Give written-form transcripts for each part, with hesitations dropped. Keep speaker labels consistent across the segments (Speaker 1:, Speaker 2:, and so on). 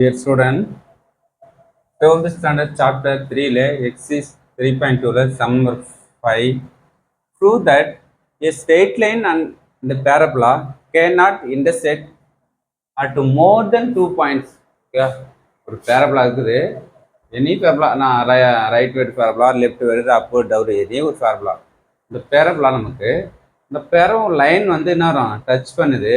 Speaker 1: Dear student, 12th standard chapter 3 le exercise 3.2 le sum number 5 prove that a straight line and the parabola cannot intersect at more than 2 points. Okay, ஒரு parabola இருக்குது. Any parabola நான் right weight parabola, left weight, upward downward any ஒரு parabola. இந்த parabola நமக்கு இந்த பேரவும் line வந்து என்ன வரும் டச் பண்ணுது.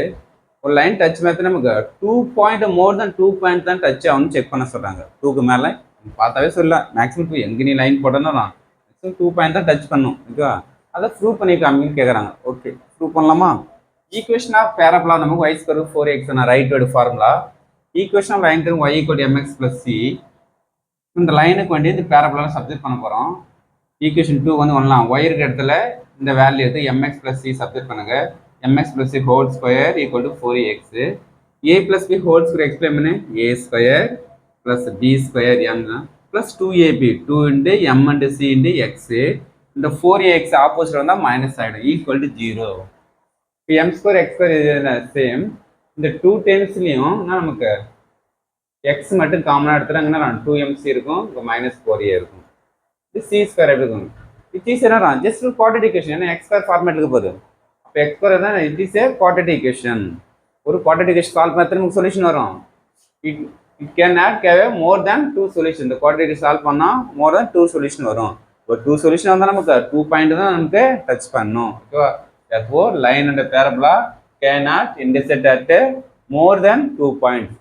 Speaker 1: ஒரு லைன் டச் மேலே நமக்கு 2 மோர் தென் 2 தான் டச் ஆகும்னு செக் பண்ண சொல்கிறாங்க. 2க்கு மேலே பார்த்தாவே சொல்லலாம். மேக்ஸிமம் 2 எங்கே நீ லைன் போட்டோன்னா மேக்ஸிமம் 2 தான் டச் பண்ணும். ஓகேவா? அதை ப்ரூவ் பண்ணி காமின்னு கேட்குறாங்க. ஓகே, ப்ரூவ் பண்ணலாமா? ஈக்குவேஷன் ஆஃப் பேரபோலா நமக்கு y square 4x right word formula. Equation of line y = mx + c. இந்த லைனுக்கு வேண்டி இந்த பேரபோலா சப்ஸ்டிட் பண்ண போகிறோம். ஈக்குவேஷன் 2 வந்து ஒன்லாம் y இருக்கிற இடத்துல இந்த வேல்யூ எடுத்து mx + c சப்ஸ்டிட் பண்ணுங்க. mx + c whole square = 4x. a + b whole square explain பண்ணு. a square + b square m plus 2ab 2 into m and c into x. இந்த 4ax ஆப்போசிட் வந்தா minus ஆயிடும் = 0. இப்போ m square x square is same. இந்த 2 டேர்ம்ஸ்லயும் நமக்கு x மட்டும் காமனா எடுத்துறாங்கன்னா 2mc இருக்கும், இங்க -4a இருக்கும். இது c ஸ்கொயர் எப்படி இருக்கும்? இட் இஸ் என்ன ஜஸ்ட் குவாட்ரேட்டிக் ஈக்குவேஷன். ஏன்னா x ஸ்கொயர் ஃபார்மேட்ல போகுது. அப்போ x ஸ்கொயர் தான் it is a quadratic equation. ஒரு குவாட்ரேட்டிக் ஈக்குவேஷன் சால்வ் பண்ணா நமக்கு சொல்யூஷன் வரும். It can not have more than 2 solution. இந்த குவாட்ரேட்டிக் சால்வ் பண்ணா மோர் தேன் 2 சொல்யூஷன் வரும். ஒரு 2 சொல்யூஷன் வந்தா நமக்கு 2 பாயிண்ட் தான் நமக்கு டச் பண்ணும். ஓகேவா? therefore line and parabola cannot intersect at more than 2 points.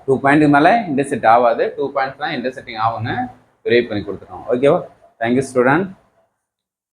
Speaker 1: 2 point மேல இன்டர்செக்ட் ஆகாது. 2 பாயிண்ட்ஸ் தான் இன்டர்செக்டிங் ஆகும்னு ப்ரூவ் பண்ணி கொடுத்துட்டோம். ஓகேவா? Thank you student.